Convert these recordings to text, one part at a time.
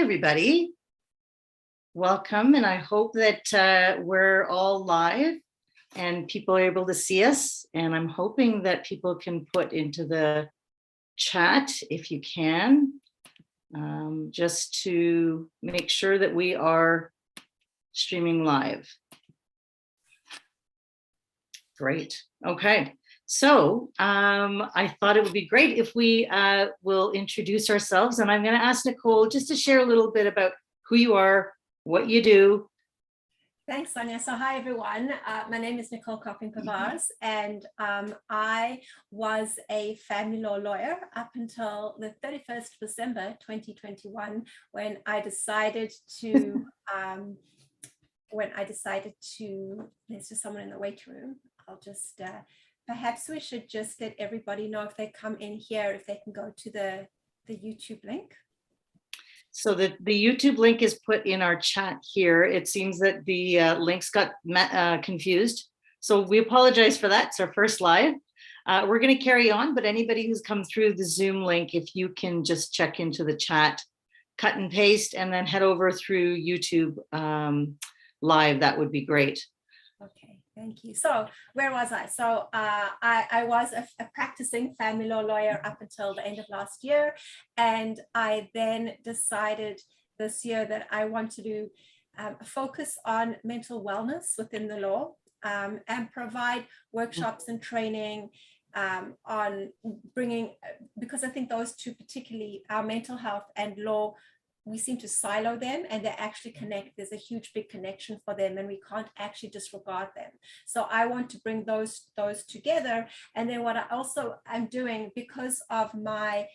everybody. Welcome, and I hope that we're all live and people are able to see us. And I'm hoping that people can put into the chat, if you can, just to make sure that we are streaming live. Great. Okay. So I thought it would be great if we will introduce ourselves, and I'm going to ask Nicole just to share a little bit about who you are, what you do. Thanks, Sonia. So hi, everyone. My name is Nicole Copping-Pavars, and I was a family law lawyer up until the 31st of December 2021, when I decided to, there's just someone in the waiting room. I'll just, perhaps we should just let everybody know if they come in here, if they can go to the YouTube link. So the YouTube link is put in our chat here. It seems that the links got confused. So we apologize for that. It's our first live. We're going to carry on, but anybody who's come through the Zoom link, if you can just check into the chat, cut and paste, and then head over through YouTube live, that would be great. Okay, thank you. So where was I? So I was a practicing family law lawyer up until the end of last year. And I then decided this year that I want to do focus on mental wellness within the law and provide workshops and training on bringing, because I think those two, particularly our mental health and law, we seem to silo them and they actually connect. There's a huge, big connection for them and we can't actually disregard them. So I want to bring those together. And then what I also am doing, because of my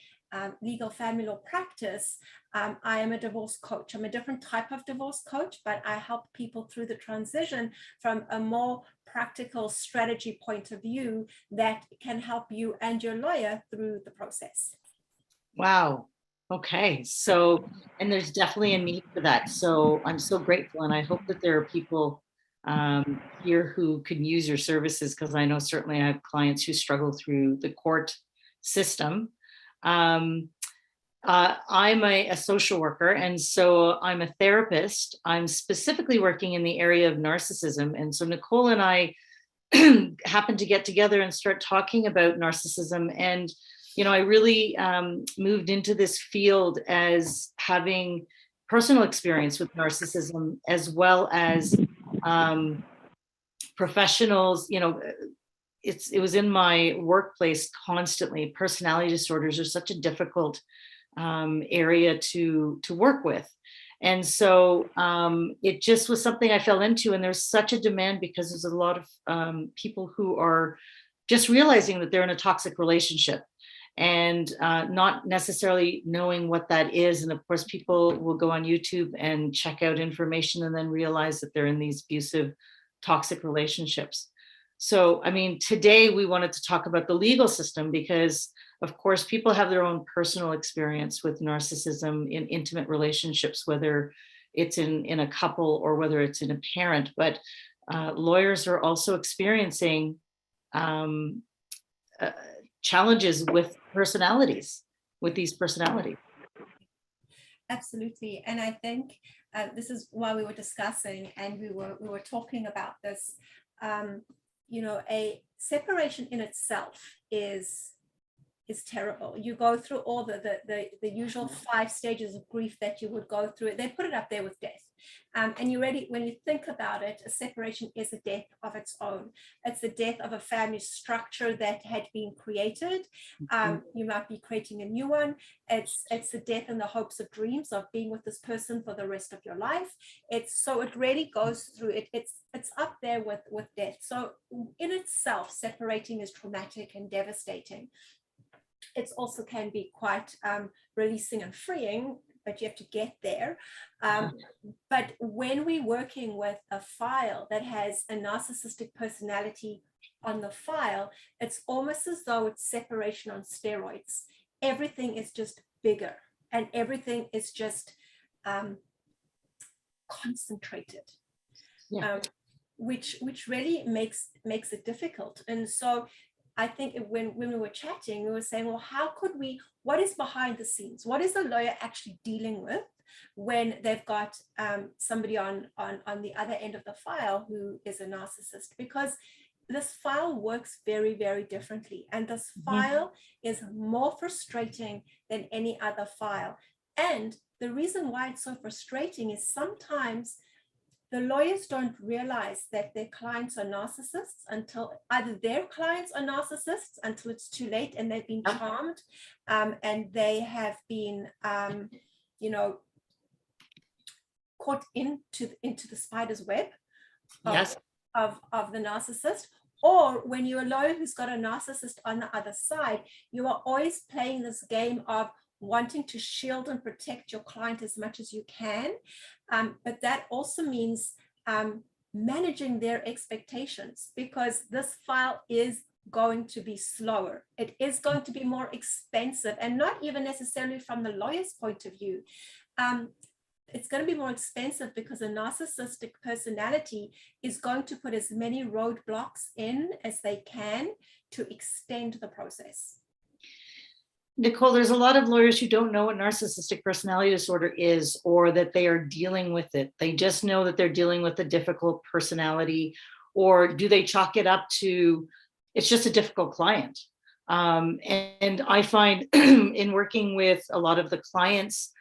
legal family law practice, I am a divorce coach. I'm a different type of divorce coach, but I help people through the transition from a more practical strategy point of view that can help you and your lawyer through the process. Wow. Okay, so, and there's definitely a need for that. So I'm so grateful, and I hope that there are people here who can use your services, because I know certainly I have clients who struggle through the court system. I'm a social worker, and so I'm a therapist. I'm specifically working in the area of narcissism. And so Nicole and I happened to get together and start talking about narcissism. And you know, I really moved into this field as having personal experience with narcissism, as well as professionals. You know, it was in my workplace constantly. Personality disorders are such a difficult area to work with. And so it just was something I fell into, and there's such a demand because there's a lot of people who are just realizing that they're in a toxic relationship and not necessarily knowing what that is. And of course, people will go on YouTube and check out information and then realize that they're in these abusive, toxic relationships. So, I mean, today we wanted to talk about the legal system because, of course, people have their own personal experience with narcissism in intimate relationships, whether it's in a couple or whether it's in a parent. But lawyers are also experiencing challenges with personalities, with these personalities. Absolutely. And I think this is why we were discussing and we were talking about this. You know, a separation in itself is terrible. You go through all the usual 5 stages of grief that you would go through. They put it up there with death. And you really, when you think about it, a separation is a death of its own. It's the death of a family structure that had been created. You might be creating a new one. It's the death and the hopes of dreams of being with this person for the rest of your life. So it really goes through it. It's up there with death. So in itself, separating is traumatic and devastating. It also can be quite releasing and freeing, but you have to get there. But when we're working with a file that has a narcissistic personality on the file, it's almost as though it's separation on steroids. Everything is just bigger and everything is just concentrated, which really makes it difficult. And so I think when we were chatting, we were saying, well, what is behind the scenes? What is the lawyer actually dealing with when they've got somebody on the other end of the file who is a narcissist, because this file works very, very differently. And this file is more frustrating than any other file. And the reason why it's so frustrating is sometimes the lawyers don't realize that their clients are narcissists until either their clients are narcissists until it's too late and they've been charmed, and they have been, caught into the spider's web of the narcissist. Or when you're a lawyer who's got a narcissist on the other side, you are always playing this game of wanting to shield and protect your client as much as you can. But that also means managing their expectations, because this file is going to be slower. It is going to be more expensive, and not even necessarily from the lawyer's point of view. It's going to be more expensive because a narcissistic personality is going to put as many roadblocks in as they can to extend the process. Nicole, there's a lot of lawyers who don't know what narcissistic personality disorder is, or that they are dealing with it. They just know that they're dealing with a difficult personality, or do they chalk it up to, it's just a difficult client? And I find in working with a lot of the clients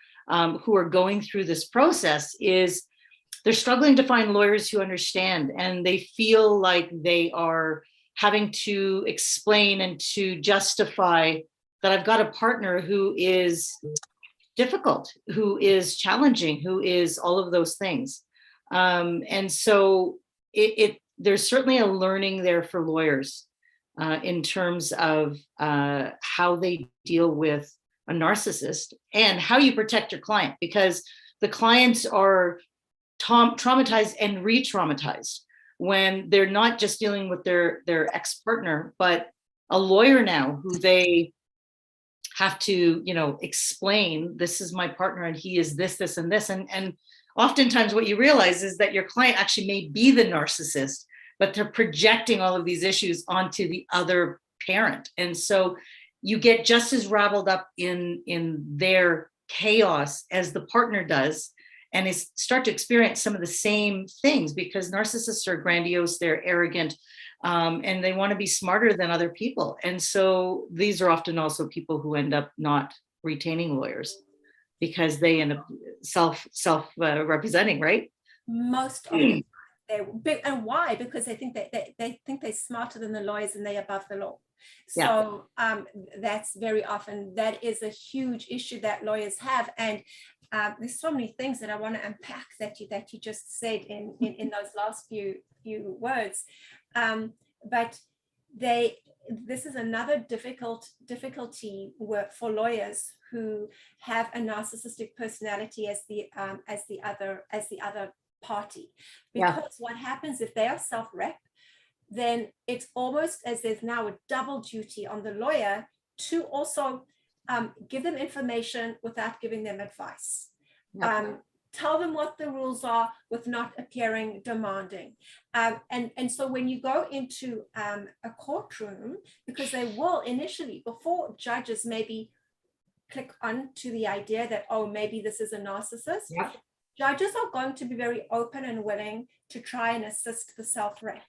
who are going through this process is they're struggling to find lawyers who understand, and they feel like they are having to explain and to justify that I've got a partner who is difficult, who is challenging, who is all of those things. And so there's certainly a learning there for lawyers in terms of how they deal with a narcissist and how you protect your client, because the clients are traumatized and re-traumatized when they're not just dealing with their ex-partner, but a lawyer now who they have to, explain, this is my partner and he is this, this, and this. And oftentimes what you realize is that your client actually may be the narcissist, but they're projecting all of these issues onto the other parent. And so you get just as raveled up in their chaos as the partner does, and start to experience some of the same things, because narcissists are grandiose, they're arrogant, and they want to be smarter than other people. And so these are often also people who end up not retaining lawyers because they end up self representing, right? Most of the time. And why? Because they think they're smarter than the lawyers and they're above the law. So that's very often, that is a huge issue that lawyers have. And there's so many things that I want to unpack that you just said in those last few words. But this is another difficulty for lawyers who have a narcissistic personality as the other party, because what happens if they are self-rep, then it's almost as there's now a double duty on the lawyer to also give them information without giving them advice. Tell them what the rules are with not appearing demanding. And so when you go into a courtroom, because they will initially, before judges maybe click on to the idea that, oh, maybe this is a narcissist, judges are going to be very open and willing to try and assist the self-rep.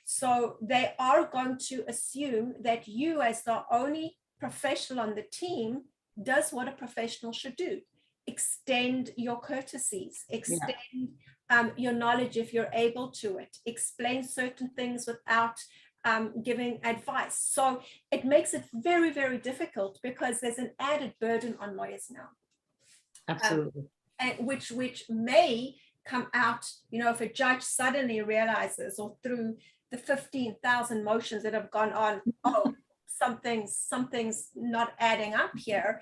So they are going to assume that you, as the only professional on the team, does what a professional should do. Extend your courtesies, extend your knowledge if you're able to it, explain certain things without giving advice. So it makes it very, very difficult, because there's an added burden on lawyers now. Absolutely. And which may come out, if a judge suddenly realizes, or through the 15,000 motions that have gone on, oh, something's not adding up here,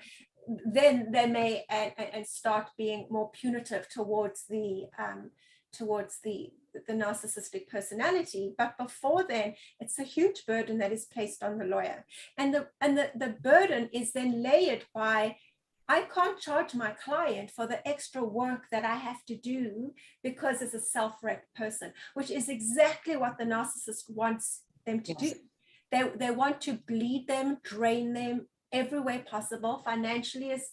then they may and start being more punitive towards the narcissistic personality. But before then, it's a huge burden that is placed on the lawyer, and the burden is then layered by, I can't charge my client for the extra work that I have to do because it's a self-rep person, which is exactly what the narcissist wants them to do. They want to bleed them, drain them, every way possible. Financially is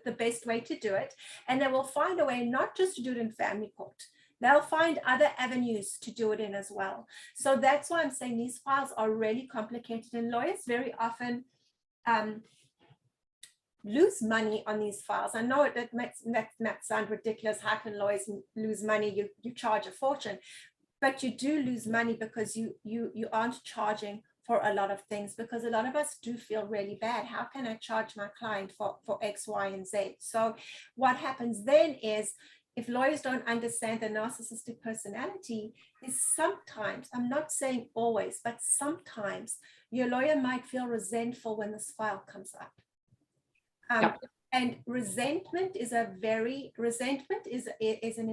the best way to do it. And they will find a way not just to do it in family court. They'll find other avenues to do it in as well. So that's why I'm saying these files are really complicated, and lawyers very often lose money on these files. I know that might sound ridiculous. How can lawyers lose money? You charge a fortune, but you do lose money because you aren't charging for a lot of things, because a lot of us do feel really bad. How can I charge my client for X, Y, and Z? So what happens then is, if lawyers don't understand the narcissistic personality, is sometimes, I'm not saying always, but sometimes your lawyer might feel resentful when this file comes up. Yep. And resentment is an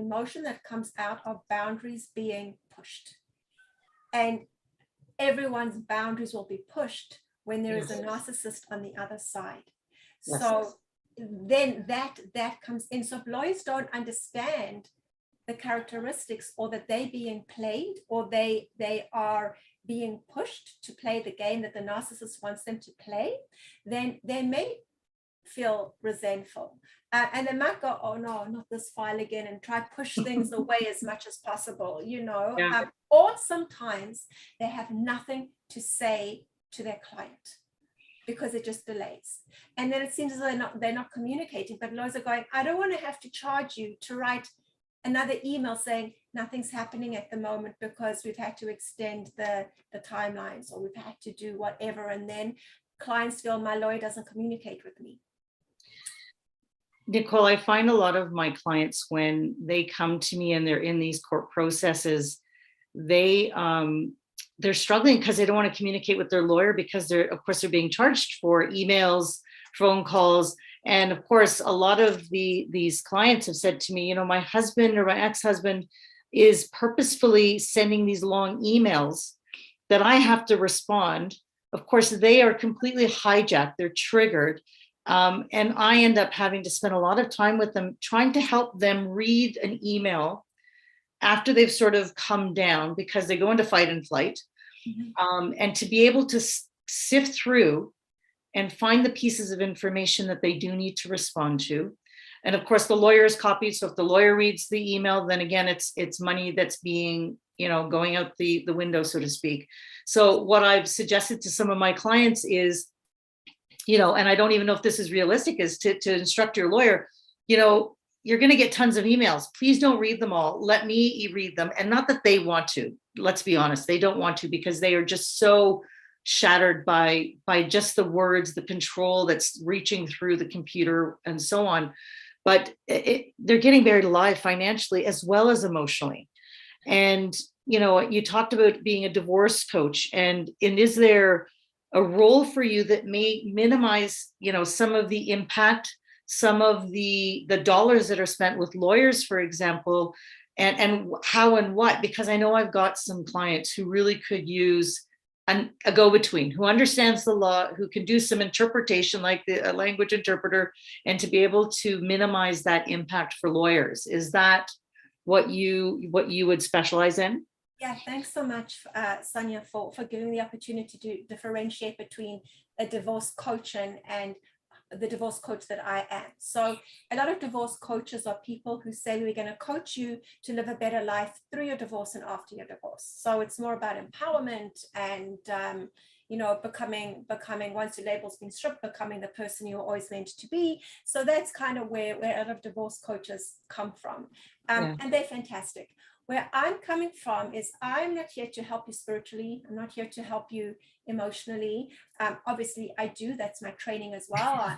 emotion that comes out of boundaries being pushed. And everyone's boundaries will be pushed when there is a narcissist on the other side. Yes. So then that comes in. So if lawyers don't understand the characteristics, or that they're being played, or they are being pushed to play the game that the narcissist wants them to play, then they may feel resentful, and they might go, oh no, not this file again, and try push things away as much as possible, or sometimes they have nothing to say to their client because it just delays, and then it seems as though they're not communicating. But lawyers are going, I don't want to have to charge you to write another email saying nothing's happening at the moment because we've had to extend the timelines, or we've had to do whatever, and then clients feel my lawyer doesn't communicate with me. Nicole, I find a lot of my clients, when they come to me and they're in these court processes, they're struggling because they don't want to communicate with their lawyer, because they're being charged for emails, phone calls. And of course, a lot of these clients have said to me, my husband or my ex-husband is purposefully sending these long emails that I have to respond. Of course, they are completely hijacked, they're triggered. And I end up having to spend a lot of time with them, trying to help them read an email after they've sort of come down, because they go into fight and flight, and to be able to sift through and find the pieces of information that they do need to respond to. And of course, the lawyer is copied. So if the lawyer reads the email, then again, it's money that's being, going out the window, so to speak. So what I've suggested to some of my clients is, and I don't even know if this is realistic, is to instruct your lawyer, you're going to get tons of emails. Please don't read them all. Let me read them. And not that they want to, let's be honest, they don't want to, because they are just so shattered by just the words, the control that's reaching through the computer and so on. But they're getting buried alive financially as well as emotionally. And, you talked about being a divorce coach, and is there a role for you that may minimize, some of the impact, some of the dollars that are spent with lawyers, for example, and how and what? Because I know I've got some clients who really could use a go-between, who understands the law, who can do some interpretation, like a language interpreter, and to be able to minimize that impact for lawyers. Is that what you would specialize in? Yeah, thanks so much, Sonia, for giving the opportunity to differentiate between a divorce coach and the divorce coach that I am. So a lot of divorce coaches are people who say, we're going to coach you to live a better life through your divorce and after your divorce. So it's more about empowerment and, becoming, once your label's been stripped, becoming the person you were always meant to be. So that's kind of where a lot of divorce coaches come from. And they're fantastic. Where I'm coming from is, I'm not here to help you spiritually. I'm not here to help you emotionally. Obviously I do, that's my training as well.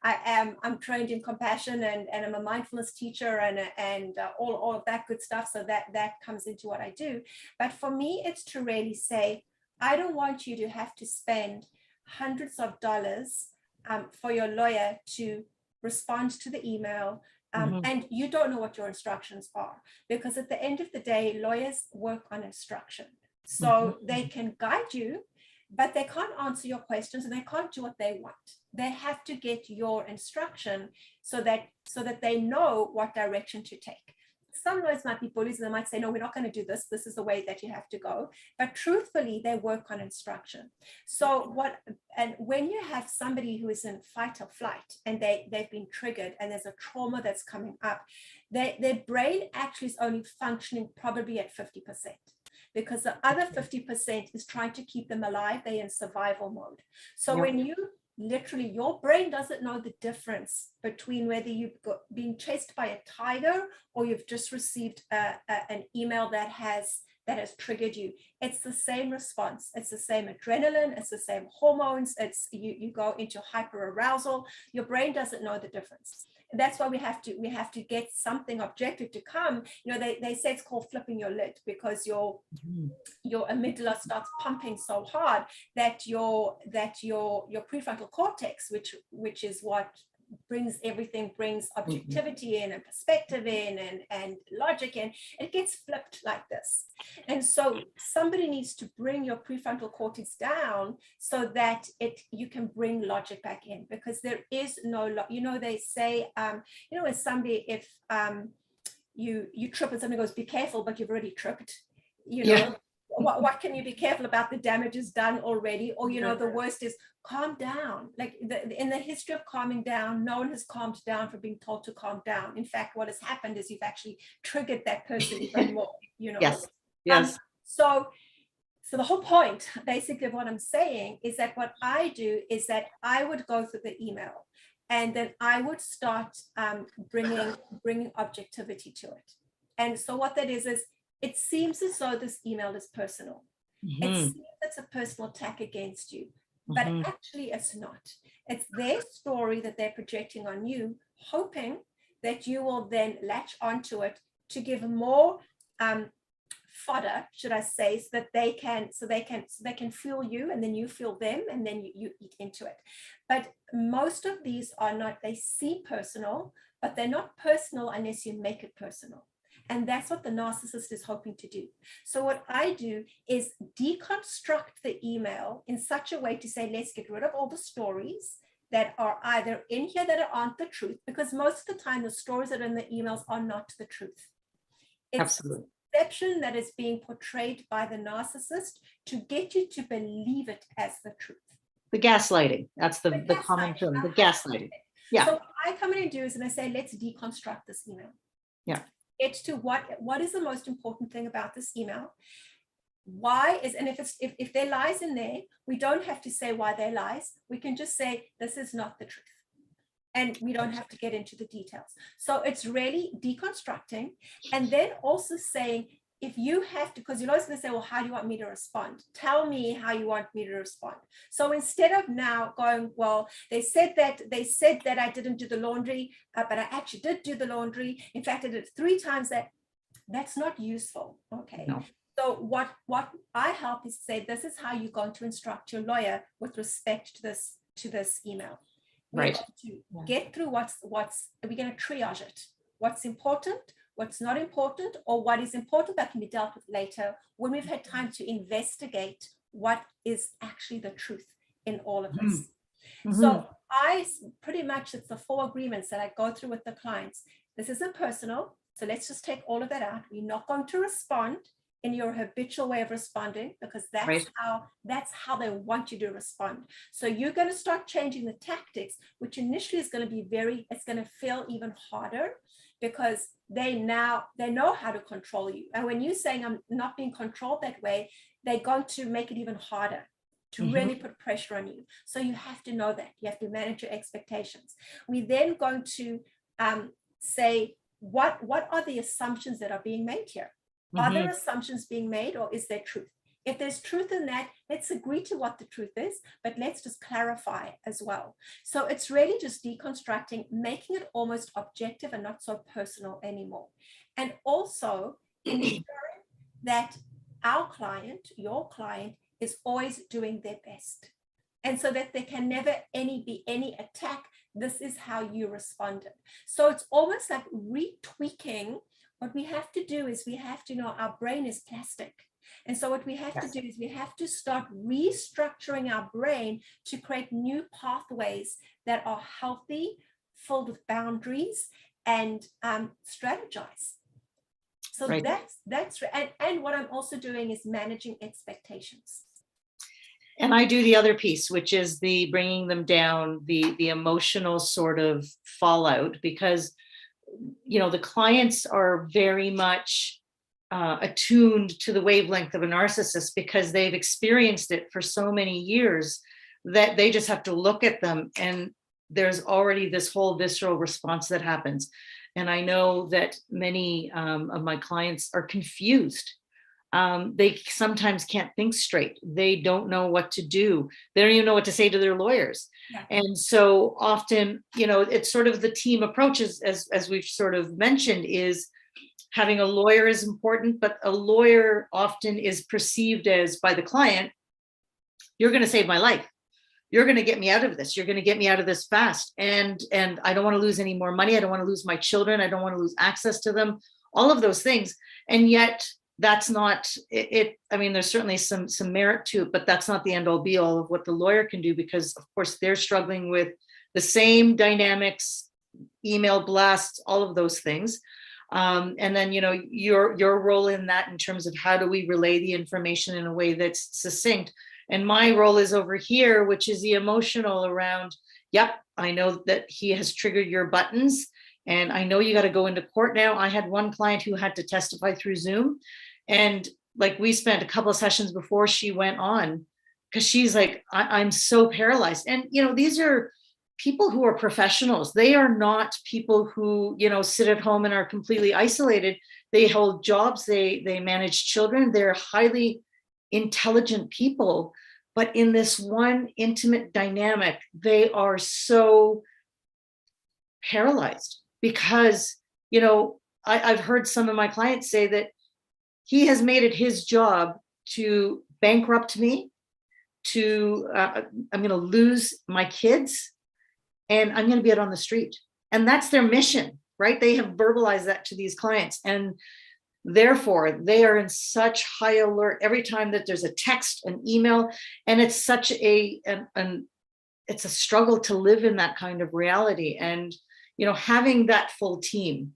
I'm trained in compassion, and I'm a mindfulness teacher, and all of that good stuff. So that comes into what I do. But for me, it's to really say, I don't want you to have to spend hundreds of dollars for your lawyer to respond to the email. And you don't know what your instructions are, because at the end of the day, lawyers work on instruction. So they can guide you, but they can't answer your questions, and they can't do what they want. They have to get your instruction so that they know what direction to take. some lawyers might be bullies and they might say, no, we're not going to do this. This is the way that you have to go. But truthfully, they work on instruction. So when you have somebody who is in fight or flight and they've been triggered and there's a trauma that's coming up, their brain actually is only functioning probably at 50%. Because the other 50% is trying to keep them alive. They're in survival mode. So when you literally, your brain doesn't know the difference between whether you've been chased by a tiger or you've just received an email that has triggered you. It's the same response. It's the same adrenaline. It's the same hormones. It's you go into hyper arousal. Your brain doesn't know the difference. And that's why we have to get something objective to come. You know, they say it's called flipping your lid, because your amygdala starts pumping so hard that your prefrontal cortex, which is what brings objectivity in and perspective in and logic in, it gets flipped like this. And so somebody needs to bring your prefrontal cortex down so that you can bring logic back in, because there is no they say when somebody, if you trip and somebody goes, be careful, but you've already tripped, what can you be careful about? The damage is done already. Or the worst is calm down. Like in the history of calming down, no one has calmed down for being told to calm down. In fact, what has happened is you've actually triggered that person even more. Yes. So the whole point, basically, of what I'm saying is that what I do is that I would go through the email, and then I would start bringing objectivity to it. And so what that is it seems as though this email is personal. It seems it's a personal attack against you, but actually it's not. It's their story that they're projecting on you, hoping that you will then latch onto it to give more fodder, should I say, so that they can fuel you, and then you fuel them, and then you eat into it. But most of these are not, they seem personal, but they're not personal unless you make it personal. And that's what the narcissist is hoping to do. So what I do is deconstruct the email in such a way to say, let's get rid of all the stories that are either in here that aren't the truth, because most of the time the stories that are in the emails are not the truth. It's Absolutely. Perception that is being portrayed by the narcissist to get you to believe it as the truth. The gaslighting. That's the common term, the gaslighting. Yeah. So what I come in and do is, and I say, let's deconstruct this email. Yeah. Get to what is the most important thing about this email. Why is, and if there are lies in there, we don't have to say why they're lies. We can just say, this is not the truth. And we don't have to get into the details. So it's really deconstructing, and then also saying, if you have to, because you're always going to say, well, how do you want me to respond? Tell me how you want me to respond. So instead of now going, well, they said that I didn't do the laundry, but I actually did do the laundry. In fact, I did it 3 times. That's not useful. Okay. No. So what I help is say, this is how you're going to instruct your lawyer with respect to this email. We're going to get through we're going to triage it. What's important, what's not important, or what is important that can be dealt with later when we've had time to investigate what is actually the truth in all of this. So pretty much, it's the 4 agreements that I go through with the clients. This isn't personal, so let's just take all of that out. We're not going to respond in your habitual way of responding, because that's how they want you to respond. So you're going to start changing the tactics, which initially is going to be it's going to feel even harder, because they know how to control you. And when you're saying, I'm not being controlled that way, they're going to make it even harder to really put pressure on you. So you have to know that. You have to manage your expectations. We're then going to say, what are the assumptions that are being made here? Are there assumptions being made, or is there truth? If there's truth in that, let's agree to what the truth is, but let's just clarify as well. So it's really just deconstructing, making it almost objective and not so personal anymore. And also ensuring that our client, your client, is always doing their best. And so that there can never be any attack. This is how you responded. So it's almost like retweaking. What we have to do is we have to know our brain is plastic. And so what we have to do is we have to start restructuring our brain to create new pathways that are healthy, filled with boundaries, and strategize. So Right. and what I'm also doing is managing expectations. And I do the other piece, which is the bringing them down, the emotional sort of fallout, because the clients are very much attuned to the wavelength of a narcissist because they've experienced it for so many years that they just have to look at them, and there's already this whole visceral response that happens. And I know that many of my clients are confused. They sometimes can't think straight. They don't know what to do. They don't even know what to say to their lawyers. Yeah. And so often, it's sort of the team approach, as we've sort of mentioned, is having a lawyer is important, but a lawyer often is perceived as, by the client, you're going to save my life. You're going to get me out of this. You're going to get me out of this fast. And I don't want to lose any more money. I don't want to lose my children. I don't want to lose access to them, all of those things. And yet that's not it. I mean, there's certainly some merit to it, but that's not the end all be all of what the lawyer can do, because of course they're struggling with the same dynamics, email blasts, all of those things. And then, your role in that in terms of how do we relay the information in a way that's succinct. And my role is over here, which is the emotional around, yep, I know that he has triggered your buttons, and I know you got to go into court now. I had one client who had to testify through Zoom, and like we spent a couple of sessions before she went on, because she's like, I'm so paralyzed. And, these are people who are professionals. They are not people who, sit at home and are completely isolated. They hold jobs, they manage children. They're highly intelligent people, but in this one intimate dynamic, they are so paralyzed because, I've heard some of my clients say that he has made it his job to bankrupt me, I'm going to lose my kids, and I'm going to be out on the street. And that's their mission, right? They have verbalized that to these clients. And therefore, they are in such high alert every time that there's a text, an email, and it's such it's a struggle to live in that kind of reality. And, having that full team.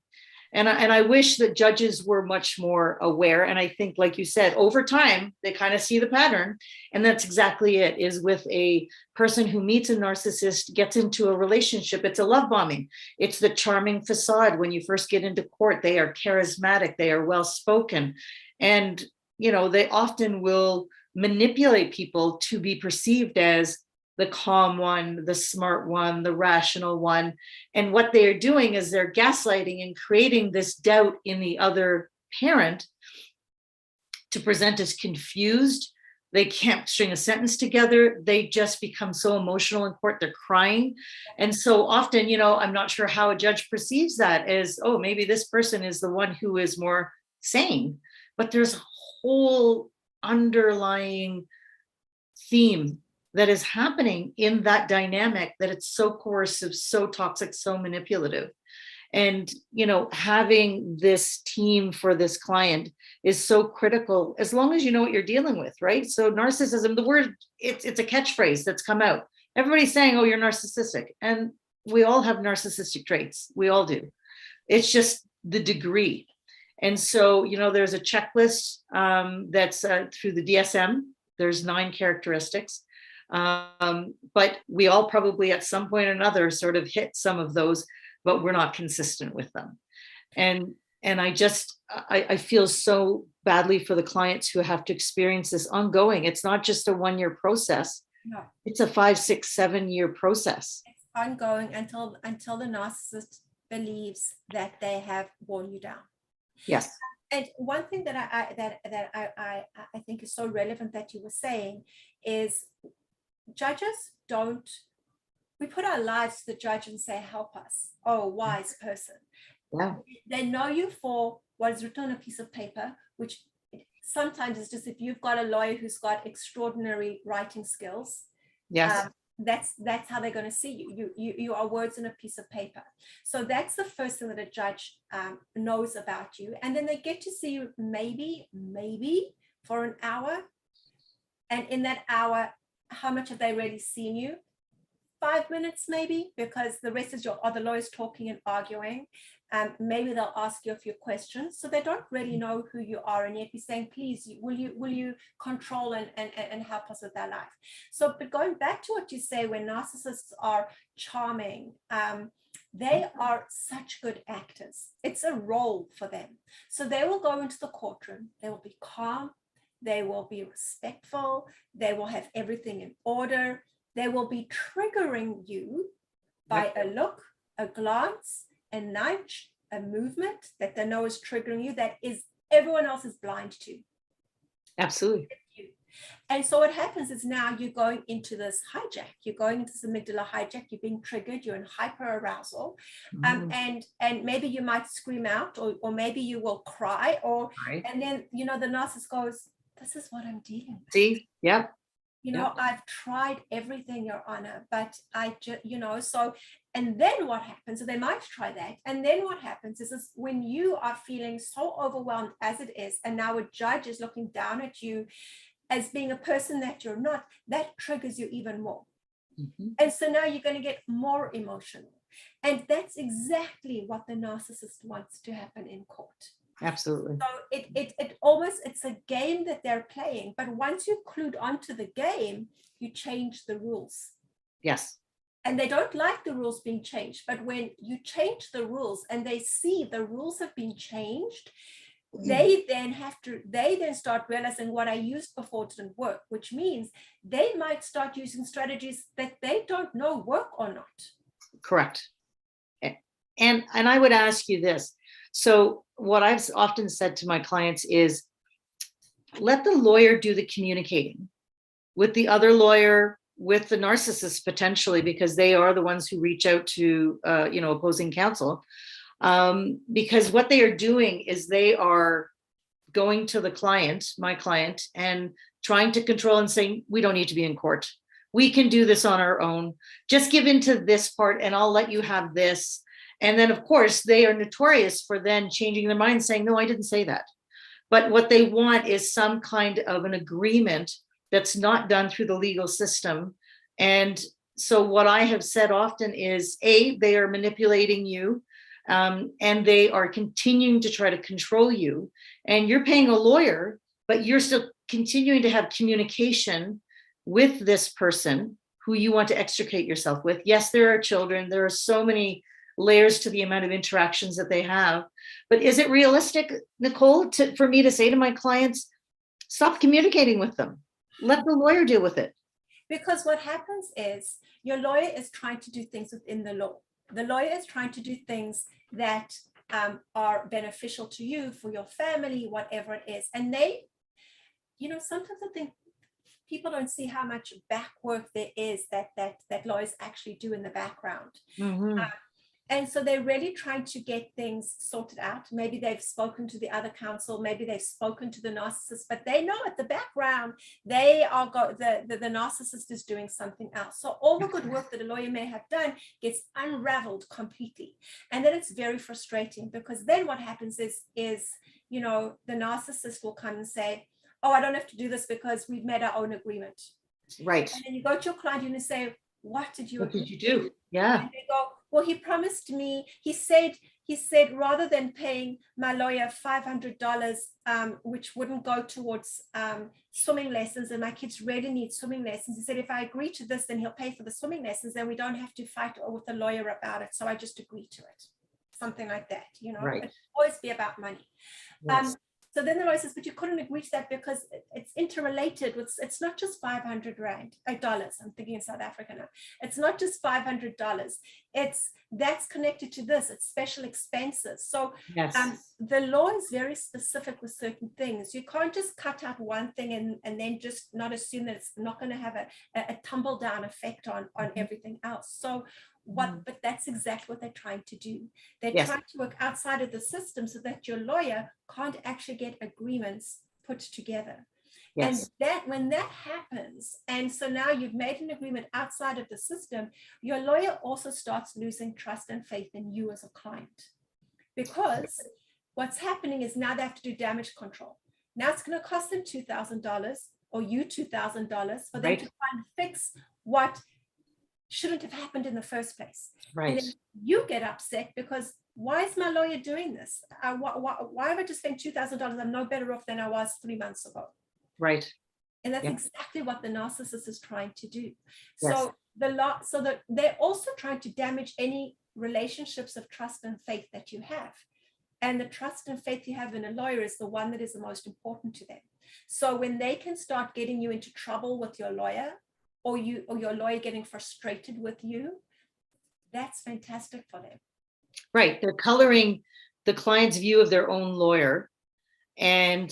And I wish that judges were much more aware. And I think, like you said, over time, they kind of see the pattern. And that's exactly it, is with a person who meets a narcissist, gets into a relationship, it's a love bombing. It's the charming facade. When you first get into court, they are charismatic, they are well-spoken. And, they often will manipulate people to be perceived as the calm one, the smart one, the rational one. And what they are doing is they're gaslighting and creating this doubt in the other parent to present as confused. They can't string a sentence together. They just become so emotional in court, they're crying. And so often, I'm not sure how a judge perceives that as, oh, maybe this person is the one who is more sane. But there's a whole underlying theme that is happening in that dynamic, that it's so coercive, so toxic, so manipulative. And, having this team for this client is so critical, as long as you know what you're dealing with, right? So narcissism, the word, it's a catchphrase that's come out. Everybody's saying, oh, you're narcissistic. And we all have narcissistic traits. We all do. It's just the degree. And so, there's a checklist that's through the DSM. There's 9 characteristics. But we all probably at some point or another sort of hit some of those, but we're not consistent with them. And I feel so badly for the clients who have to experience this ongoing. It's not just a 1-year process. No. It's a 5, 6, 7-year process. It's ongoing until the narcissist believes that they have worn you down. Yes. And one thing that I think is so relevant that you were saying is, judges we put our lives to the judge and say, help us. Oh, wise person. Yeah. They know you for what is written on a piece of paper, which sometimes is just, if you've got a lawyer who's got extraordinary writing skills. Yes. That's how they're going to see you. You are words on a piece of paper. So that's the first thing that a judge knows about you. And then they get to see you maybe for an hour. And in that hour, how much have they really seen you? 5 minutes maybe, because the rest is are the lawyers talking and arguing. Maybe they'll ask you a few questions, so they don't really know who you are, and yet be saying, please, will you control and help us with our life. So, but going back to what you say, when narcissists are charming, they are such good actors. It's a role for them. So they will go into the courtroom, they will be calm, they will be respectful, they will have everything in order, they will be triggering you by a look, a glance, a nudge, a movement that they know is triggering you, that is everyone else is blind to. Absolutely. And so what happens is now you're going into this hijack, you're going into this amygdala hijack, you're being triggered, you're in hyper arousal, and maybe you might scream out, or maybe you will cry, and then, you know, the narcissist goes, this is what I'm dealing with. See, yeah. You know, I've tried everything, Your Honor, but I just, you know, so, and then what happens? So they might try that. And then what happens is when you are feeling so overwhelmed as it is, and now a judge is looking down at you as being a person that you're not, that triggers you even more. And so now you're going to get more emotional. And that's exactly what the narcissist wants to happen in court. Absolutely. So it almost, it's a game that they're playing, but once you're clued onto the game, you change the rules. Yes. And they don't like the rules being changed, but when you change the rules and they see the rules have been changed, they then start realizing what I used before didn't work, which means they might start using strategies that they don't know work or not. Correct. And I would ask you this. So what I've often said to my clients is, let the lawyer do the communicating with the other lawyer, with the narcissist potentially, because they are the ones who reach out to, opposing counsel. Because what they are doing is they are going to the client, my client, and trying to control and saying, we don't need to be in court. We can do this on our own. Just give into this part and I'll let you have this. And then, of course, they are notorious for then changing their mind, saying, no, I didn't say that. But what they want is some kind of an agreement that's not done through the legal system. And so what I have said often is, they are manipulating you, and they are continuing to try to control you. And you're paying a lawyer, but you're still continuing to have communication with this person who you want to extricate yourself with. Yes, there are children. There are so many layers to the amount of interactions that they have. But is it realistic, Nicole, for me to say to my clients, stop communicating with them? Let the lawyer deal with it. Because what happens is your lawyer is trying to do things within the law. The lawyer is trying to do things that are beneficial to you, for your family, whatever it is. And they, sometimes I think people don't see how much back work there is that lawyers actually do in the background. And so they're really trying to get things sorted out. Maybe they've spoken to the other counsel, maybe they've spoken to the narcissist, but they know at the background, the narcissist is doing something else. So all the good work that a lawyer may have done gets unraveled completely. And then it's very frustrating, because then what happens is the narcissist will come and say, oh, I don't have to do this because we've made our own agreement. Right. And then you go to your client and you say, what did you do? Yeah. And they go, well, he promised me, he said, rather than paying my lawyer $500, which wouldn't go towards swimming lessons, and my kids really need swimming lessons. He said, if I agree to this, then he'll pay for the swimming lessons, then we don't have to fight with the lawyer about it. So I just agree to it. Something like that, Right. It'll always be about money. Yes. So then the lawyer says, but you couldn't agree to that because it's interrelated with, it's not just $500. I'm thinking in South Africa now. It's not just $500. That's connected to this. It's special expenses. So yes. The law is very specific with certain things. You can't just cut out one thing and then just not assume that it's not going to have a tumble down effect on everything else. So but that's exactly what they're trying to do. They're trying to work outside of the system so that your lawyer can't actually get agreements put together. Yes. And when that happens, and so now you've made an agreement outside of the system, your lawyer also starts losing trust and faith in you as a client. Because what's happening is now they have to do damage control. Now it's going to cost them $2,000 or you $2,000 for them to try and fix what shouldn't have happened in the first place. And Right. then you get upset because why is my lawyer doing this? Why have I just spent $2,000? I'm no better off than I was 3 months ago. Right. And that's Yeah. exactly what the narcissist is trying to do. Yes. So they're also trying to damage any relationships of trust and faith that you have. And the trust and faith you have in a lawyer is the one that is the most important to them. So when they can start getting you into trouble with your lawyer, or your lawyer getting frustrated with you, that's fantastic for them. Right. They're coloring the client's view of their own lawyer. And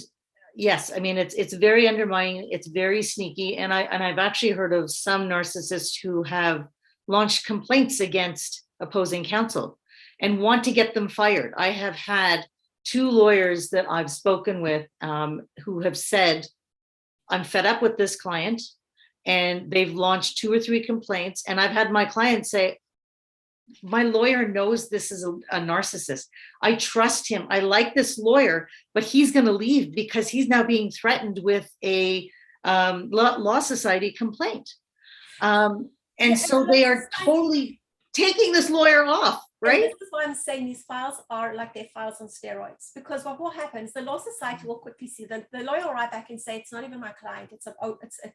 yes, I mean, it's very undermining. It's very sneaky. And I've actually heard of some narcissists who have launched complaints against opposing counsel and want to get them fired. I have had 2 lawyers that I've spoken with who have said, I'm fed up with this client, and they've launched 2 or 3 complaints. And I've had my clients say, my lawyer knows this is a narcissist. I trust him. I like this lawyer, but he's going to leave because he's now being threatened with a law society complaint. And so they are totally taking this lawyer off, right? This is why I'm saying these files are like they're files on steroids, because what will happen is the law society will quickly see the lawyer will write back and say, it's not even my client, it's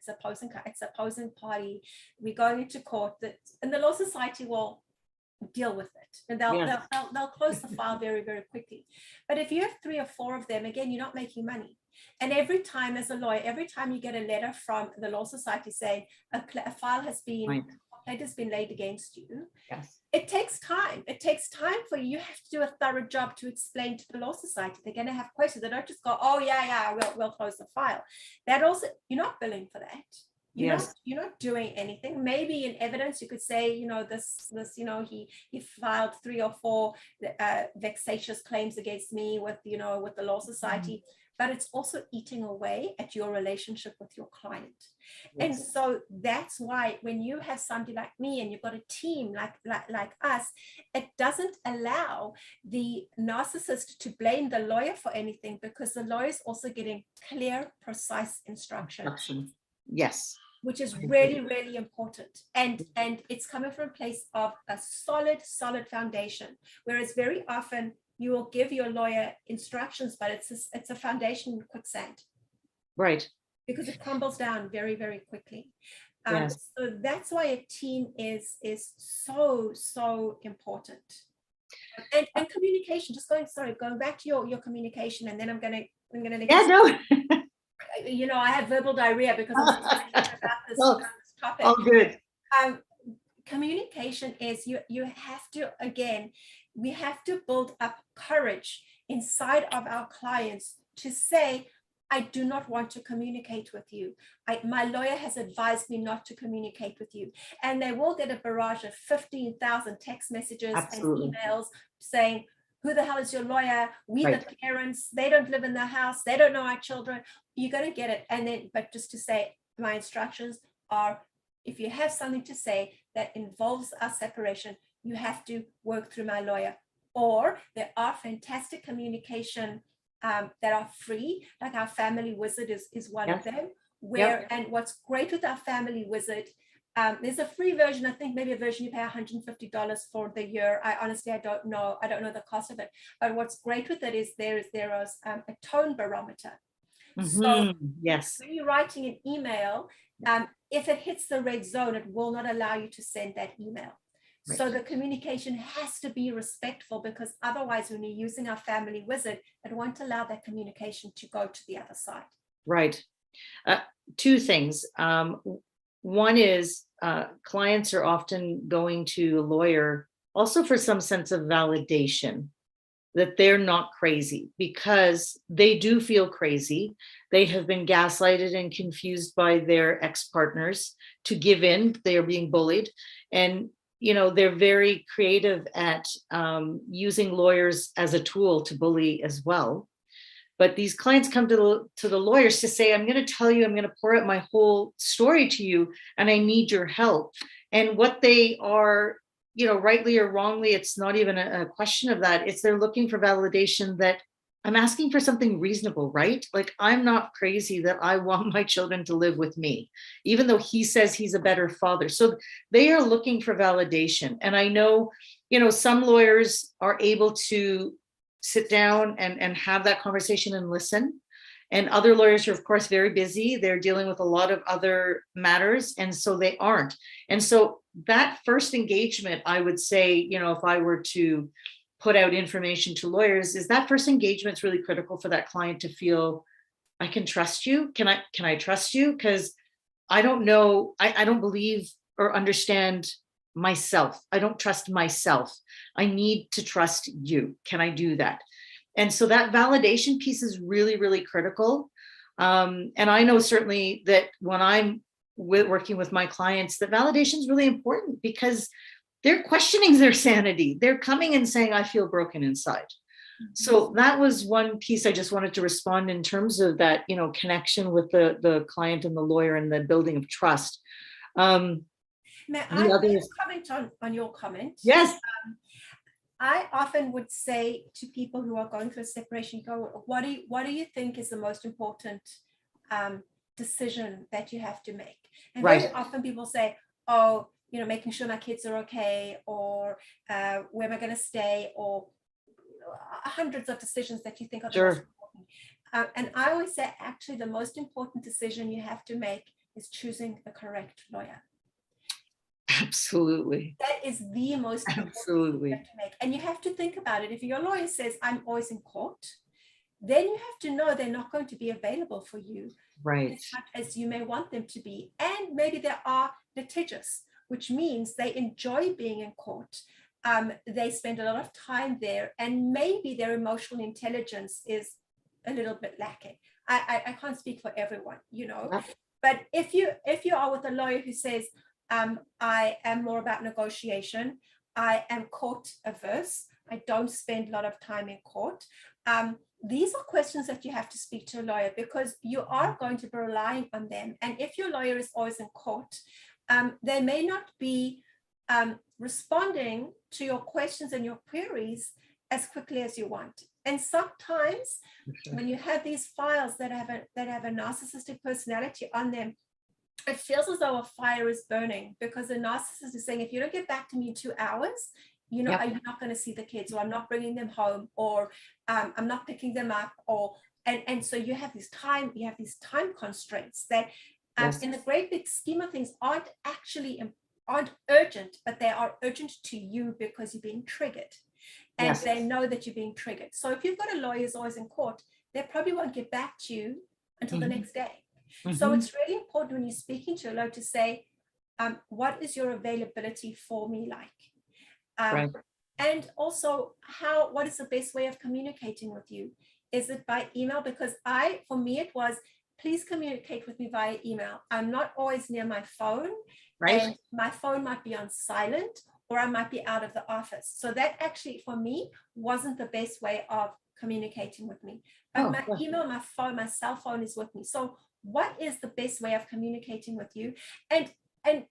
opposing party, we're going into court, and the law society will deal with it, and they'll close the file very, very quickly. But if you have 3 or 4 of them, again, you're not making money. And every time as a lawyer, every time you get a letter from the law society saying a file has been laid against you, yes, it takes time. It takes time for you. You have to do a thorough job to explain to the law society. They're going to have questions. They don't just go, oh yeah, we'll close the file. That also, you're not billing for that. You're not doing anything. Maybe in evidence you could say, this he filed 3 or 4 vexatious claims against me with the law society, but it's also eating away at your relationship with your client. Yes. And so that's why when you have somebody like me and you've got a team like us, it doesn't allow the narcissist to blame the lawyer for anything, because the lawyer is also getting clear, precise instructions. Yes. Which is really, really important. And it's coming from a place of a solid foundation. Whereas very often you will give your lawyer instructions, but it's a foundation in quicksand. Right. Because it crumbles down very, very quickly. Yes. So that's why a team is so important. And communication, going back to your communication, and then I'm gonna I have verbal diarrhea because I'm so passionate about this topic. Oh, good. Communication is you have to, again, we have to build up courage inside of our clients to say, I do not want to communicate with you. My lawyer has advised me not to communicate with you. And they will get a barrage of 15,000 text messages and emails saying, who the hell is your lawyer? We the parents, they don't live in the house, they don't know our children. You're going to get it. And then, but just to say, my instructions are, if you have something to say that involves our separation, you have to work through my lawyer. Or there are fantastic communication that are free, like our Family Wizard is one of them. And what's great with our Family Wizard, there's a free version. I think maybe a version you pay $150 for the year. I don't know the cost of it. But what's great with it is there is a tone barometer. So yes, when you're writing an email, if it hits the red zone, it will not allow you to send that email. Right. So the communication has to be respectful, because otherwise when you're using our Family Wizard, it won't allow that communication to go to the other side. Right. 2 things. One is clients are often going to a lawyer also for some sense of validation that they're not crazy, because they do feel crazy. They have been gaslighted and confused by their ex-partners to give in. They are being bullied. And, they're very creative at using lawyers as a tool to bully as well. But these clients come to the lawyers to say, I'm going to tell you, I'm going to pour out my whole story to you, and I need your help. And what they are, rightly or wrongly, it's not even a question of that. It's they're looking for validation that I'm asking for something reasonable, right? Like, I'm not crazy that I want my children to live with me, even though he says he's a better father. So they are looking for validation. And I know, some lawyers are able to sit down and have that conversation and listen. And other lawyers are, of course, very busy. They're dealing with a lot of other matters. And so they aren't. And so that first engagement, I would say, if I were to put out information to lawyers, is that first engagement is really critical for that client to feel, I can trust you. Can I trust you? Because I don't know, I don't believe or understand myself. I don't trust myself. I need to trust you. Can I do that? And so that validation piece is really, really critical. And I know certainly that when I'm working with my clients, that validation is really important because they're questioning their sanity. They're coming and saying, I feel broken inside. So that was one piece I just wanted to respond in terms of that, connection with the client and the lawyer and the building of trust. May I comment on your comment? Yes. I often would say to people who are going through a separation, what do you think is the most important decision that you have to make? And right. Very often people say, oh, making sure my kids are okay, or where am I going to stay, or hundreds of decisions that you think are the most important. And I always say, actually, the most important decision you have to make is choosing the correct lawyer. Absolutely. That is the most important thing to make. And you have to think about it. If your lawyer says, I'm always in court, then you have to know they're not going to be available for you right. as much as you may want them to be. And maybe they are litigious, which means they enjoy being in court. They spend a lot of time there, and maybe their emotional intelligence is a little bit lacking. I can't speak for everyone, but if you are with a lawyer who says, I am more about negotiation, I am court averse, I don't spend a lot of time in court, these are questions that you have to speak to a lawyer, because you are going to be relying on them. And if your lawyer is always in court, they may not be responding to your questions and your queries as quickly as you want. And sometimes when you have these files that have a narcissistic personality on them, it feels as though a fire is burning, because the narcissist is saying, if you don't get back to me in 2 hours, you're not going to see the kids, or I'm not bringing them home, or I'm not picking them up, and so you have these time constraints that in the great big scheme of things aren't urgent, but they are urgent to you because you're being triggered, and they know that you're being triggered. So if you've got a lawyer who's always in court, they probably won't get back to you until the next day. So it's really important when you're speaking to a lawyer to say, what is your availability for me like? And also, what is the best way of communicating with you? Is it by email? Because for me, it was, please communicate with me via email. I'm not always near my phone, and my phone might be on silent, or I might be out of the office. So that actually, for me, wasn't the best way of communicating with me. But my email, my phone, my cell phone is with me. So what is the best way of communicating with you? And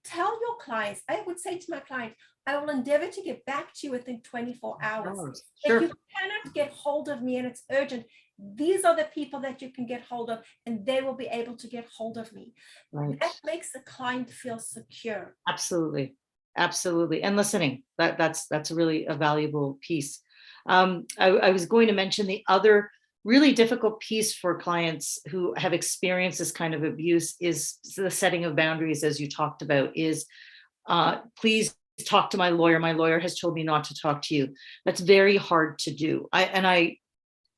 tell your clients, I would say to my client, I will endeavor to get back to you within 24 hours. If you cannot get hold of me and it's urgent, these are the people that you can get hold of, and they will be able to get hold of me. That makes the client feel secure. Absolutely. And listening, that's really a valuable piece. I was going to mention the other really difficult piece for clients who have experienced this kind of abuse is the setting of boundaries, as you talked about, is please talk to my lawyer. My lawyer has told me not to talk to you. That's very hard to do. I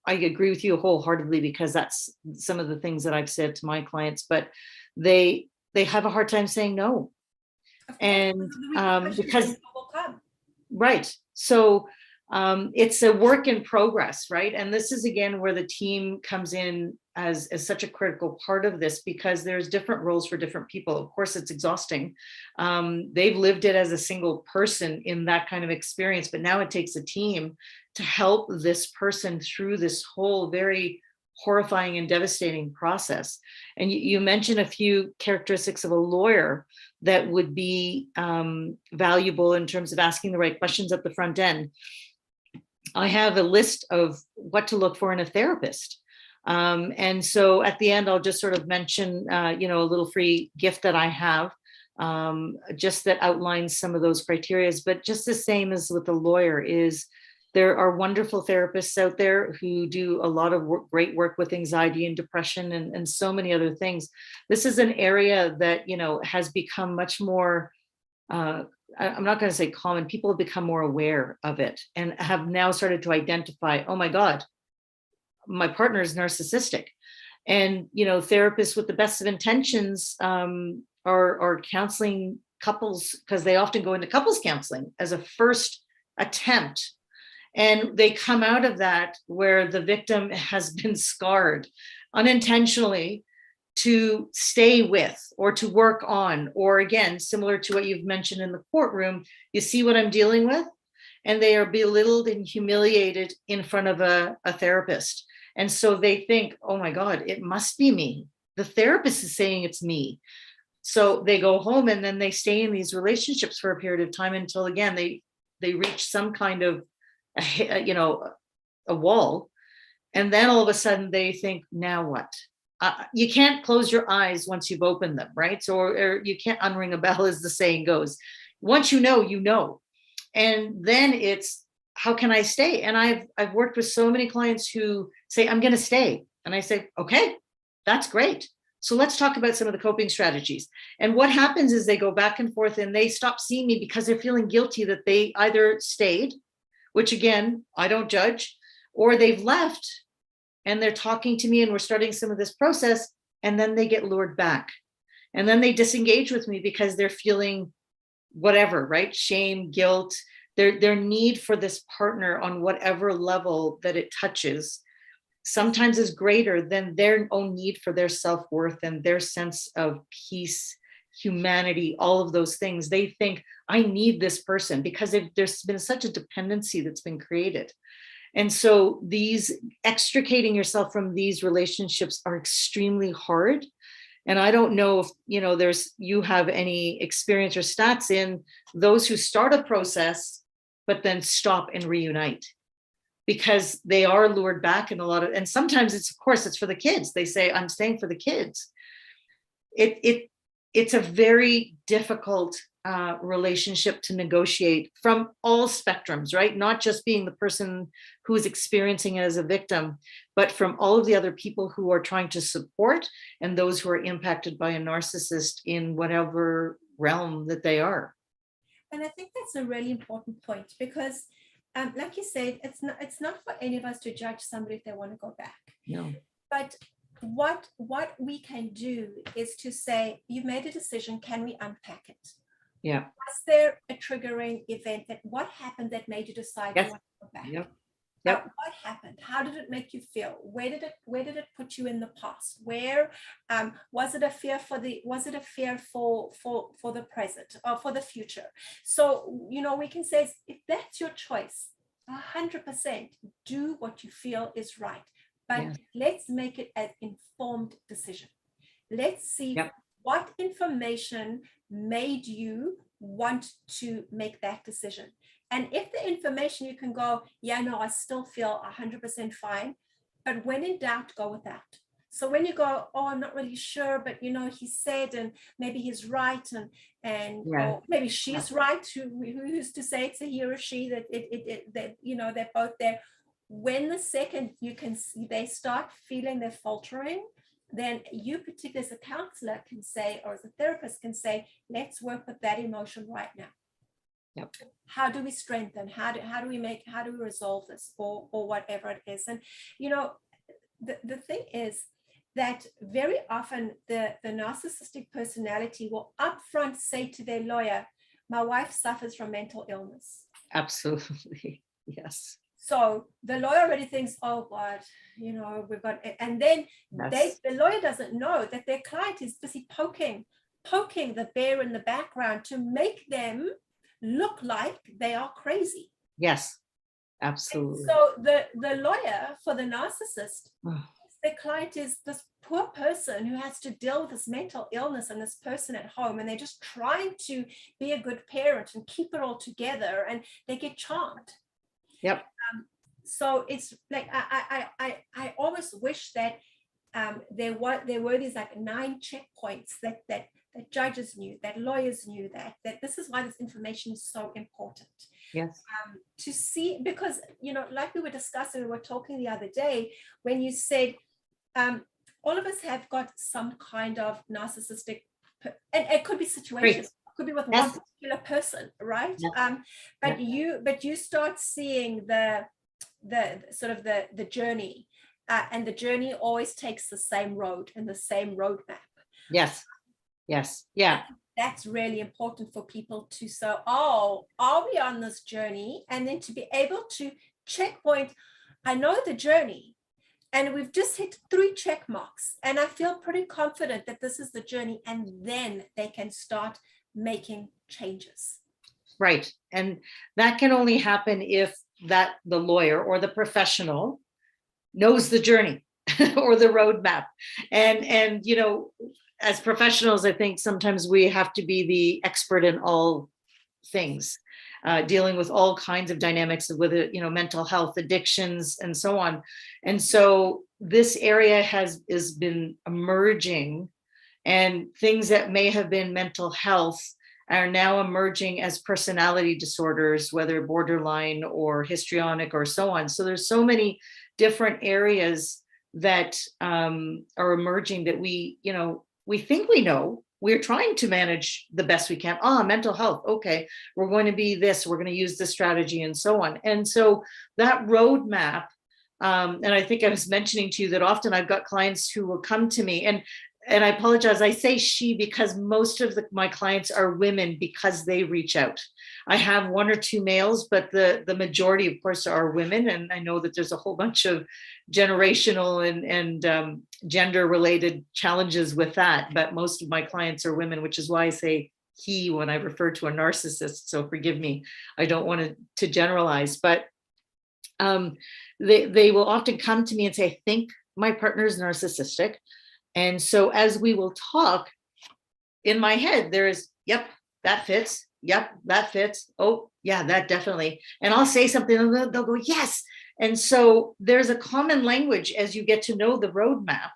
agree with you wholeheartedly, because that's some of the things that I've said to my clients, but they have a hard time saying no. And because so it's a work in progress, right? And this is again where the team comes in as such a critical part of this, because there's different roles for different people. Of course, it's exhausting. They've lived it as a single person in that kind of experience, but now it takes a team to help this person through this whole very horrifying and devastating process. And you mentioned a few characteristics of a lawyer that would be valuable in terms of asking the right questions at the front end. I have a list of what to look for in a therapist. And so at the end, I'll just sort of mention, a little free gift that I have, just that outlines some of those criterias. But just the same as with the lawyer is there are wonderful therapists out there who do a lot of great work with anxiety and depression and so many other things. This is an area that, has become much more, I'm not going to say common, people have become more aware of it and have now started to identify, oh my God, my partner is narcissistic. And, therapists with the best of intentions are counseling couples because they often go into couples counseling as a first attempt. And they come out of that where the victim has been scarred unintentionally to stay with or to work on, or again, similar to what you've mentioned in the courtroom, you see what I'm dealing with? And they are belittled and humiliated in front of a therapist. And so they think, oh my God, it must be me. The therapist is saying it's me. So they go home and then they stay in these relationships for a period of time until again, they reach some kind of, a wall. And then all of a sudden they think, now what? You can't close your eyes once you've opened them, right? So, or you can't unring a bell, as the saying goes. Once you know. And then it's, how can I stay? And I've worked with so many clients who say, I'm going to stay. And I say, okay, that's great. So let's talk about some of the coping strategies. And what happens is they go back and forth and they stop seeing me because they're feeling guilty that they either stayed, which again, I don't judge, or they've left and they're talking to me and we're starting some of this process, and then they get lured back. And then they disengage with me because they're feeling whatever, right? Shame, guilt, their need for this partner on whatever level that it touches sometimes is greater than their own need for their self-worth and their sense of peace, humanity, all of those things. They think, I need this person because there's been such a dependency that's been created. And so these extricating yourself from these relationships are extremely hard. And I don't know if, you have any experience or stats in those who start a process, but then stop and reunite because they are lured back in and sometimes it's for the kids. They say, I'm staying for the kids. It's a very difficult relationship to negotiate from all spectrums, right? Not just being the person who is experiencing it as a victim, but from all of the other people who are trying to support and those who are impacted by a narcissist in whatever realm that they are. And I think that's a really important point because, like you said, it's not for any of us to judge somebody if they want to go back. No. But what we can do is to say, you've made a decision, can we unpack it? Yeah. Was there a triggering event what happened that made you decide you want to go back? Yep. What happened? How did it make you feel? Where did it put you in the past? Where was it a fear for the present or for the future? So we can say, if that's your choice, 100% do what you feel is right. But yes. Let's make it an informed decision. Let's see what information made you want to make that decision. And if the information, you can go, yeah, no, I still feel 100% fine. But when in doubt, go with that. So when you go, oh, I'm not really sure, but he said, and maybe he's right, or maybe she's right. Who's to say it's a he or she that they're both there. When the second you can see they start feeling they're faltering, then you particularly as a counselor can say, or as a therapist can say, let's work with that emotion right now. Yep. How do we strengthen? How do we resolve this, or whatever it is? And the thing is that very often the narcissistic personality will upfront say to their lawyer, my wife suffers from mental illness. Absolutely. Yes. So the lawyer already thinks, oh God, we've got it. And then the lawyer doesn't know that their client is busy poking the bear in the background to make them look like they are crazy. Yes, absolutely. And so the lawyer for the narcissist, their client is this poor person who has to deal with this mental illness and this person at home, and they're just trying to be a good parent and keep it all together, and they get charmed. Yep. So it's like I always wish that there were these like 9 checkpoints that judges knew, that lawyers knew, that this is why this information is so important. Yes. To see, because, you know, like we were discussing, we were talking the other day when you said all of us have got some kind of narcissistic, and it could be situations, could be with one particular person, right? But you start seeing the sort of the journey, and the journey always takes the same road and the same roadmap. Yes. Yeah. That's really important for people to say, oh, are we on this journey? And then to be able to checkpoint, I know the journey, and we've just hit 3 check marks, and I feel pretty confident that this is the journey, and then they can start making changes. Right. And that can only happen if the lawyer or the professional knows the journey or the roadmap. And you know, as professionals, I think sometimes we have to be the expert in all things, dealing with all kinds of dynamics with it, you know, mental health, addictions, and so on. And so this area has been emerging, and things that may have been mental health are now emerging as personality disorders, whether borderline or histrionic or so on. So there's so many different areas that are emerging that we think we know. We're trying to manage the best we can. Mental health. Okay, we're going to be this, we're going to use this strategy, and so on. And so that roadmap, and I think I was mentioning to you that often I've got clients who will come to me, and I apologize, I say she because most of my clients are women because they reach out. I have 1 or 2 males, but the majority, of course, are women. And I know that there's a whole bunch of generational and gender related challenges with that. But most of my clients are women, which is why I say he when I refer to a narcissist. So forgive me, I don't want to generalize, but they will often come to me and say, I think my partner is narcissistic. And so as we will talk, in my head, there is, yep, that fits. Yep, that fits. Oh, yeah, that definitely. And I'll say something and they'll go, yes. And so there's a common language as you get to know the roadmap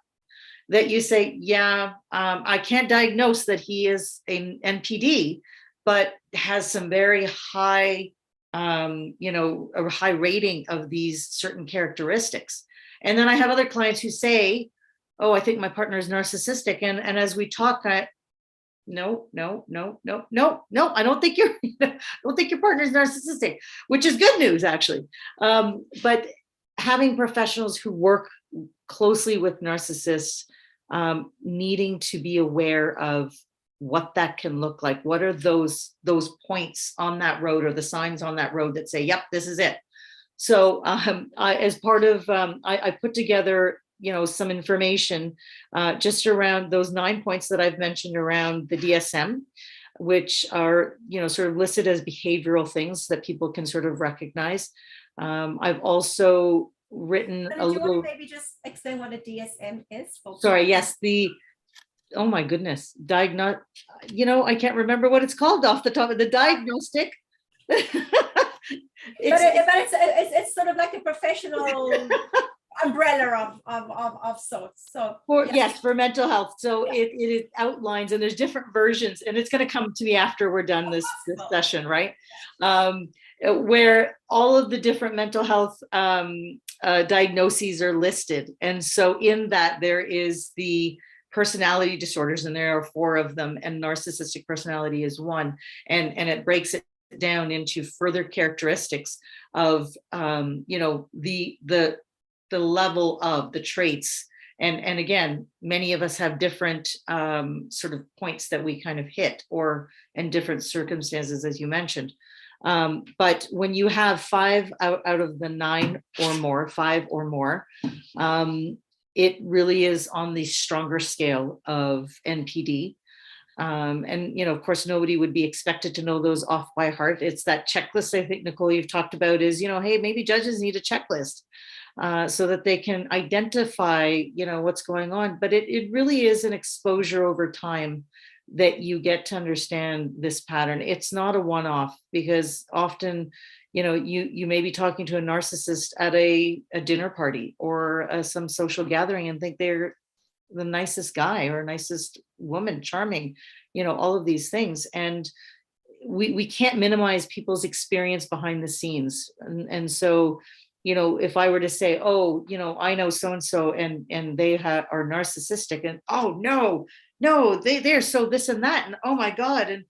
that you say, yeah, I can't diagnose that he is an NPD, but has some very high, a high rating of these certain characteristics. And then I have other clients who say, oh, I think my partner is narcissistic. And as we talk, no, I don't think your partner is narcissistic, which is good news, actually. But having professionals who work closely with narcissists, needing to be aware of what that can look like. What are those points on that road, or the signs on that road that say, yep, this is it. So as part of, I put together some information just around those 9 points that I've mentioned around the DSM, which are, sort of listed as behavioral things that people can sort of recognize. I've also written a little. Do you want to maybe just explain what a DSM is? Sorry, yes, oh my goodness, I can't remember what it's called off the top of the diagnostic. It's sort of like a professional umbrella of sorts. So for mental health. So it outlines, and there's different versions, and it's going to come to me after we're done this session, right? Where all of the different mental health diagnoses are listed. And so in that there is the personality disorders, and there are 4 of them, and narcissistic personality is one, and it breaks it down into further characteristics of the level of the traits. And again, many of us have different sort of points that we kind of hit, and different circumstances, as you mentioned. But when you have 5 out of the 9 or more, 5 or more, it really is on the stronger scale of NPD. And, of course, nobody would be expected to know those off by heart. It's that checklist, I think, Nicole, you've talked about is, hey, maybe judges need a checklist so that they can identify, what's going on. But it really is an exposure over time that you get to understand this pattern. It's not a one-off, because often, you may be talking to a narcissist at a dinner party or some social gathering and think they're the nicest guy or nicest woman, charming, all of these things. And we can't minimize people's experience behind the scenes. And so, if I were to say, oh, I know so and so, and they are narcissistic, and oh no, they're so this and that, and oh my God, and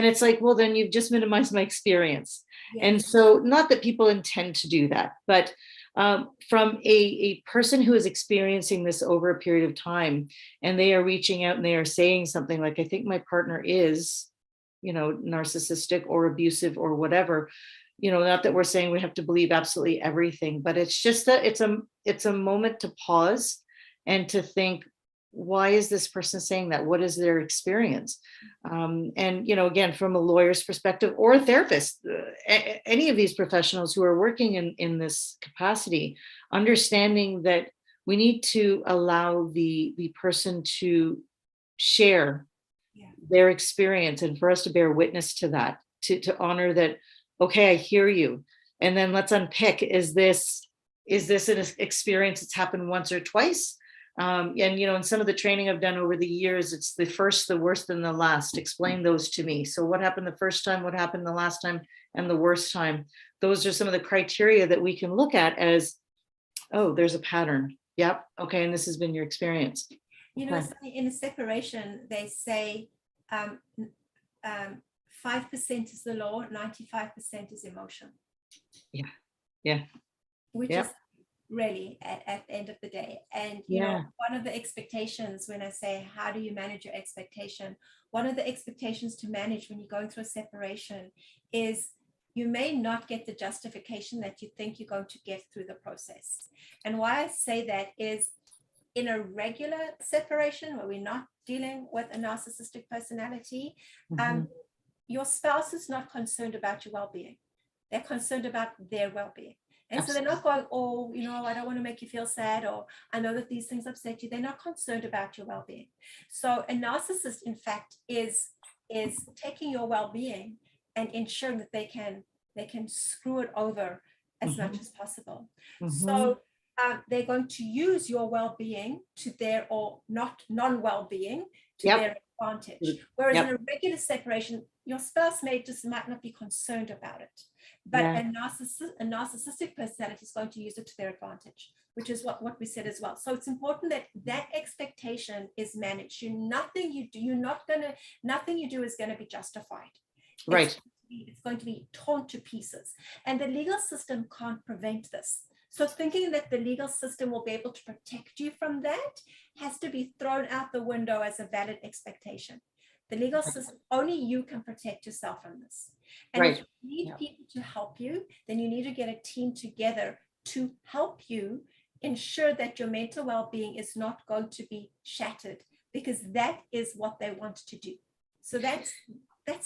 it's like, well, then you've just minimized my experience. Yes. And so, not that people intend to do that, but from a person who is experiencing this over a period of time, and they are reaching out and they are saying something like, I think my partner is, narcissistic or abusive or whatever, not that we're saying we have to believe absolutely everything, but it's just that it's a moment to pause and to think, why is this person saying that? What is their experience? And, again, from a lawyer's perspective or a therapist, any of these professionals who are working in this capacity, understanding that we need to allow the person to share their experience, and for us to bear witness to that, to honor that, okay, I hear you. And then let's unpick, is this an experience that's happened once or twice? And, in some of the training I've done over the years, it's the first, the worst, and the last. Explain those to me. So what happened the first time, what happened the last time, and the worst time? Those are some of the criteria that we can look at as, oh, there's a pattern. Yep. Okay. And this has been your experience. In a separation, they say 5% is the law, 95% is emotion. Yeah. Which is really at the end of the day. And one of the expectations, when I say, how do you manage your expectation? One of the expectations to manage when you're going through a separation is you may not get the justification that you think you're going to get through the process. And why I say that is, in a regular separation where we're not dealing with a narcissistic personality, your spouse is not concerned about your well-being. They're concerned about their well-being. And so they're not going, oh, I don't want to make you feel sad, or I know that these things upset you. They're not concerned about your well-being. So a narcissist, in fact, is taking your well-being and ensuring that they can screw it over as much as possible. So they're going to use your well-being to their, or not non-well-being to their advantage. Whereas in a regular separation, your spouse might not be concerned about it. But a narcissistic personality is going to use it to their advantage, which is what we said as well. So it's important that expectation is managed. Nothing you do is going to be justified. Right. It's going to be torn to pieces. And the legal system can't prevent this. So thinking that the legal system will be able to protect you from that has to be thrown out the window as a valid expectation. The legal system, only you can protect yourself from this. And if you need people to help you, then you need to get a team together to help you ensure that your mental well-being is not going to be shattered, because that is what they want to do. So that's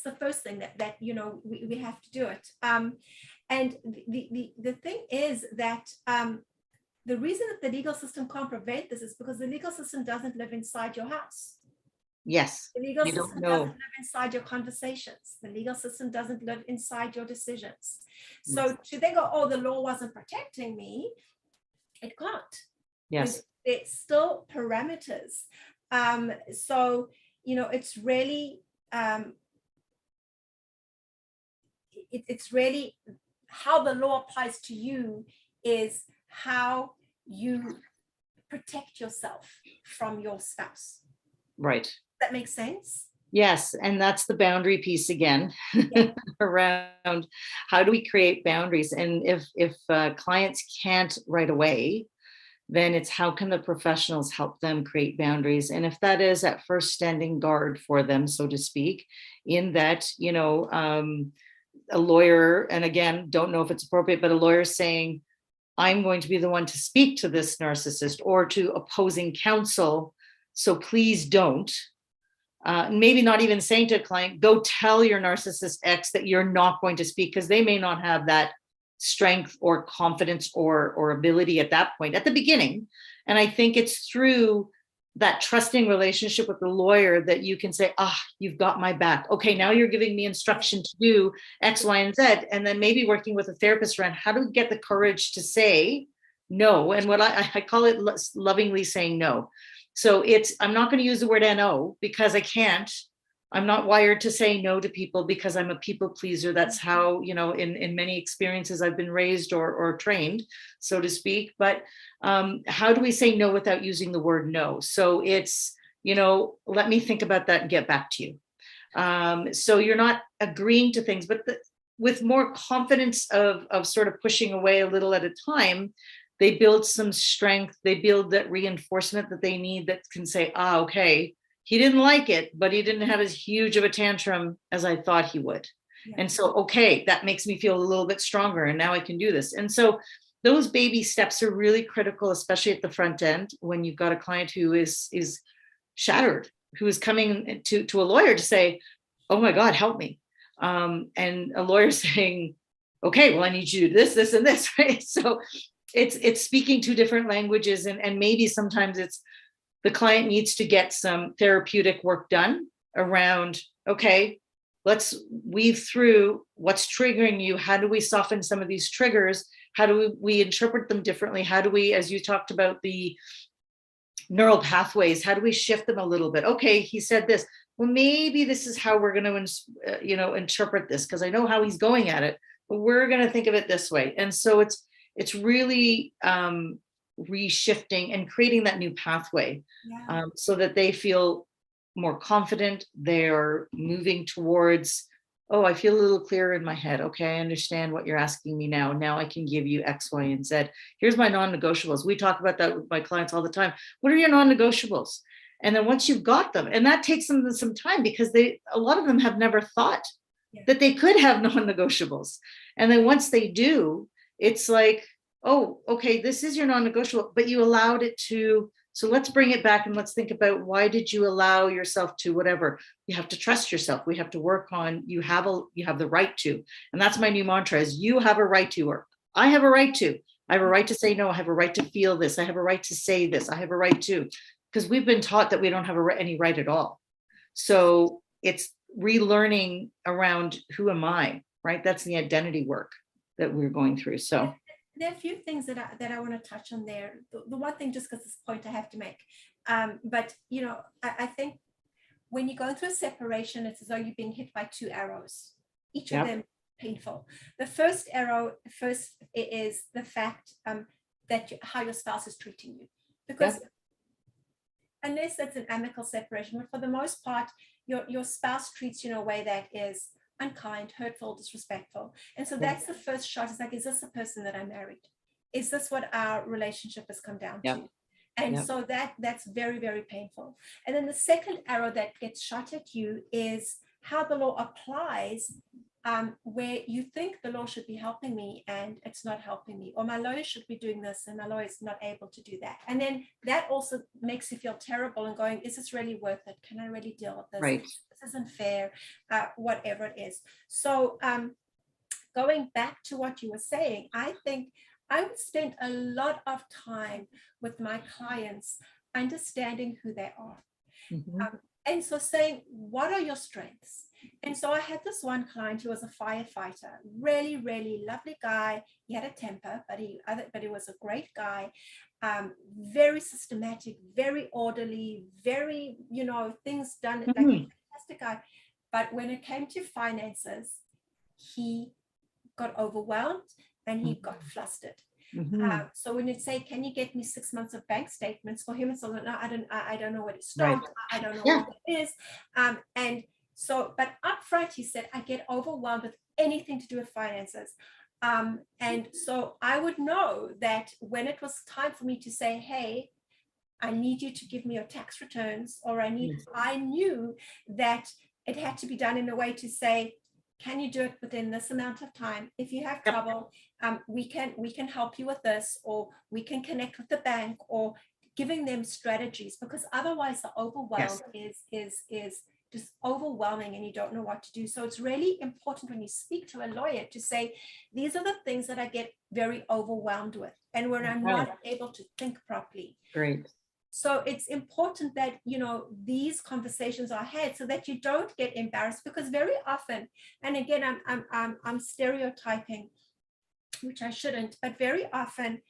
the first thing that we have to do it. And the thing is that the reason that the legal system can't prevent this is because the legal system doesn't live inside your house. Yes. The legal system doesn't live inside your conversations. The legal system doesn't live inside your decisions. So to then go, oh, the law wasn't protecting me, it can't. Yes. It's still parameters. So, it's really, it's really how the law applies to you is how you protect yourself from your spouse. Right. That makes sense? Yes. And that's the boundary piece again, around how do we create boundaries? And if clients can't right away, then it's how can the professionals help them create boundaries? And if that is at first standing guard for them, so to speak, in that, a lawyer, and again, don't know if it's appropriate, but a lawyer saying, I'm going to be the one to speak to this narcissist, or to opposing counsel, so please don't. Maybe not even saying to a client, go tell your narcissist X that you're not going to speak, because they may not have that strength or confidence or ability at that point, at the beginning. And I think it's through that trusting relationship with the lawyer that you can say, you've got my back. Okay, now you're giving me instruction to do X, Y, and Z. And then maybe working with a therapist around how to get the courage to say no. And what I call it lovingly saying no. So I'm not going to use the word NO because I can't. I'm not wired to say no to people because I'm a people pleaser. That's how, in many experiences I've been raised or trained, so to speak. But how do we say no without using the word no? So it's, let me think about that and get back to you. So you're not agreeing to things, but with more confidence of sort of pushing away a little at a time, they build some strength. They build that reinforcement that they need that can say, okay, he didn't like it, but he didn't have as huge of a tantrum as I thought he would. Yeah. And so, okay, that makes me feel a little bit stronger. And now I can do this. And so those baby steps are really critical, especially at the front end, when you've got a client who is shattered, who is coming to a lawyer to say, oh my God, help me. And a lawyer saying, okay, well, I need you to do this, this, and this, right? So it's speaking two different languages. And maybe sometimes it's, the client needs to get some therapeutic work done around, okay, let's weave through what's triggering you. How do we soften some of these triggers? How do we interpret them differently? How do we, as you talked about the neural pathways, how do we shift them a little bit? Okay, he said this. Well, maybe this is how we're going to, interpret this, because I know how he's going at it, but we're going to think of it this way. And so it's really reshifting and creating that new pathway, so that they feel more confident. They're moving towards, I feel a little clearer in my head. Okay, I understand what you're asking me now. Now I can give you X, Y, and Z. Here's my non-negotiables. We talk about that with my clients all the time. What are your non-negotiables? And then once you've got them, and that takes them some time, because a lot of them have never thought that they could have non-negotiables. And then once they do, it's like, oh, okay, this is your non-negotiable, but you allowed it to, so let's bring it back and let's think about, why did you allow yourself to whatever? You have to trust yourself. We have to work on, you have the right to. And that's my new mantra is, you have a right to, or I have a right to. I have a right to say no. I have a right to feel this. I have a right to say this. I have a right to, because we've been taught that we don't have any right at all. So it's relearning around, who am I, right? That's the identity work that we're going through. So there are a few things that I want to touch on there. The one thing, just because this point I have to make, but I think when you're going through a separation, it's as though you're being hit by two arrows, each of them painful. The first arrow is the fact that how your spouse is treating you, because unless it's an amicable separation, but for the most part, your spouse treats you in a way that is unkind, hurtful, disrespectful. And so that's the first shot. It's like, is this the person that I married? Is this what our relationship has come down to? And so that's very, very painful. And then the second arrow that gets shot at you is how the law applies, where you think the law should be helping me and it's not helping me, or my lawyer should be doing this and my lawyer is not able to do that. And then that also makes you feel terrible and going, is this really worth it? Can I really deal with this? Right. This isn't fair, whatever it is. So going back to what you were saying, I think I would spend a lot of time with my clients understanding who they are. And so saying, what are your strengths? And so I had this one client who was a firefighter, really, really lovely guy. He had a temper, but he was a great guy, very systematic, very orderly, very, things done, like a fantastic guy. But when it came to finances, he got overwhelmed and he got flustered. So when you say, can you get me 6 months of bank statements, for him, it's all, no, I don't know where to start. I don't know what it is. And so, but upfront, he said, I get overwhelmed with anything to do with finances. And so I would know that when it was time for me to say, hey, I need you to give me your tax returns, or I knew that it had to be done in a way to say, can you do it within this amount of time? If you have trouble, we can help you with this, or we can connect with the bank, or giving them strategies, because otherwise the overwhelm is just overwhelming and you don't know what to do. So it's really important when you speak to a lawyer to say, these are the things that I get very overwhelmed with, and when I'm not able to think properly. Great. So it's important that, you know, these conversations are had so that you don't get embarrassed, because very often, and again, I'm stereotyping, which I shouldn't, but very often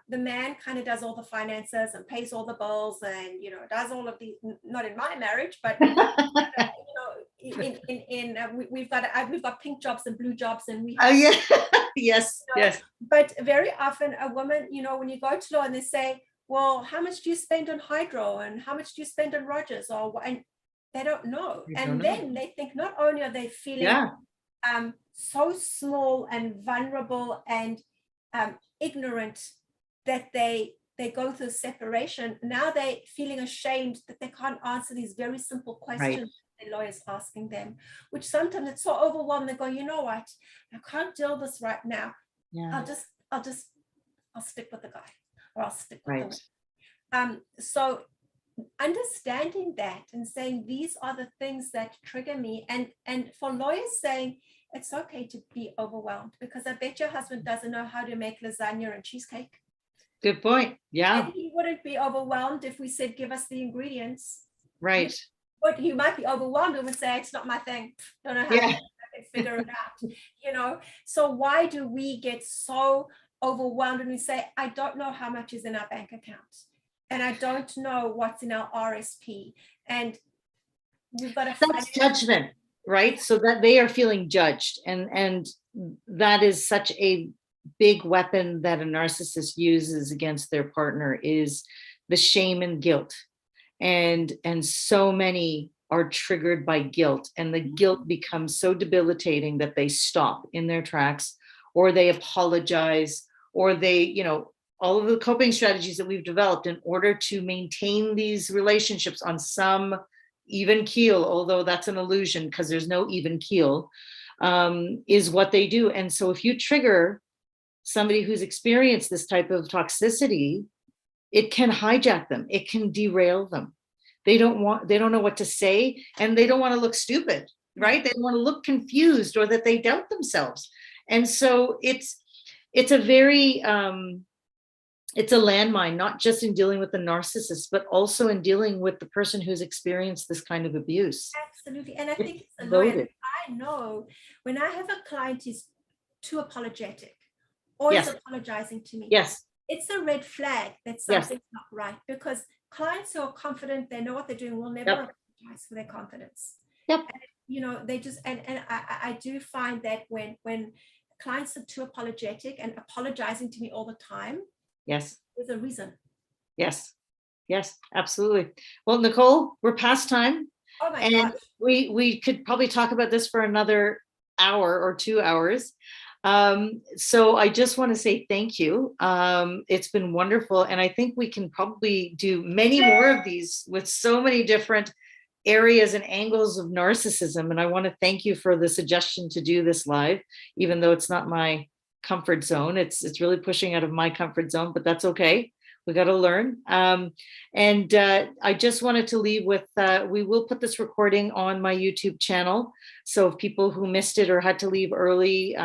the man kind of does all the finances and pays all the bills and, you know, does all of the, not in my marriage, but you know, we've got pink jobs and blue jobs, and we have, yeah. Yes, you know, yes. but very often a woman, you know, when you go to law and they say, well, how much do you spend on hydro and how much do you spend on Rogers, or, and they don't know. You And don't know. then they think not only are they feeling Yeah, so small and vulnerable and ignorant that they go through separation, now they're feeling ashamed that they can't answer these very simple questions the lawyer's asking them, which sometimes it's so overwhelming. They go, you know what, I can't deal with this right now. yeah. I'll stick with the guy, or I'll stick with Right. the woman. So understanding that and saying these are the things that trigger me, and for lawyers saying it's okay to be overwhelmed, because I bet your husband doesn't know how to make lasagna and cheesecake. Good point. Yeah. And he wouldn't be overwhelmed if we said, give us the ingredients. Right. But he might be overwhelmed and would say, it's not my thing. Don't know how Yeah. to figure it out. You know, so why do we get so overwhelmed when we say, I don't know how much is in our bank account, and I don't know what's in our RSP, and we've got to That's judgment, right? So that they are feeling judged, and that is such a big weapon that a narcissist uses against their partner, is the shame and guilt. And so many are triggered by guilt, and the guilt becomes so debilitating that they stop in their tracks, or they apologize, or they, you know, all of the coping strategies that we've developed in order to maintain these relationships on some even keel, although that's an illusion because there's no even keel, is what they do. And so if you trigger somebody who's experienced this type of toxicity, it can hijack them, it can derail them. They don't know what to say, and they don't want to look stupid, right? They don't want to look confused or that they doubt themselves. And so it's a very it's a landmine, not just in dealing with the narcissist, but also in dealing with the person who's experienced this kind of abuse. Absolutely. And I think it's Loaded. I know when I have a client who's too apologetic, always Yes. apologizing to me. Yes. It's a red flag that something's not right, because clients who are confident, they know what they're doing, will never apologize for their confidence. Yep. And, you know, they just, and I do find that when clients are too apologetic and apologizing to me all the time, yes, there's a reason. Yes. Yes, absolutely. Well, Nicole, we're past time. Oh my gosh. We could probably talk about this for another hour or 2 hours. So I just want to say thank you. It's been wonderful. And I think we can probably do many more of these with so many different areas and angles of narcissism. And I want to thank you for the suggestion to do this live, even though it's not my comfort zone. It's really pushing out of my comfort zone, but that's okay. We got to learn. I just wanted to leave with, we will put this recording on my YouTube channel. So if people who missed it or had to leave early,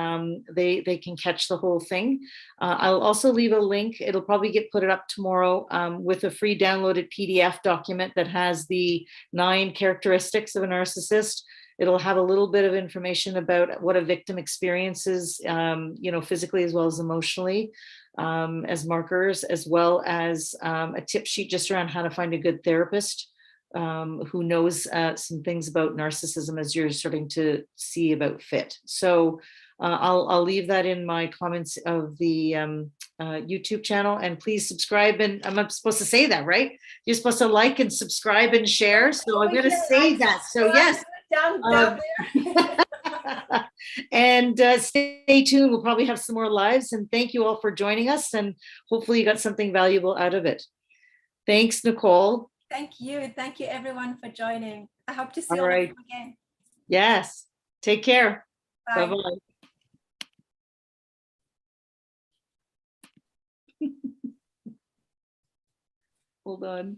they can catch the whole thing. I'll also leave a link. It'll probably get put up tomorrow with a free downloaded PDF document that has the 9 characteristics of a narcissist. It'll have a little bit of information about what a victim experiences, you know, physically as well as emotionally, as markers, as well as a tip sheet just around how to find a good therapist who knows some things about narcissism as you're starting to see about fit. So I'll leave that in my comments of the YouTube channel, and please subscribe. And I'm supposed to say that, right? You're supposed to like and subscribe and share. So I'm going to say that. So yes. Down there. And stay tuned. We'll probably have some more lives. And thank you all for joining us. And hopefully you got something valuable out of it. Thanks, Nicole. Thank you. Thank you, everyone, for joining. I hope to see you again. Yes. Take care. Bye. Bye-bye. Hold on.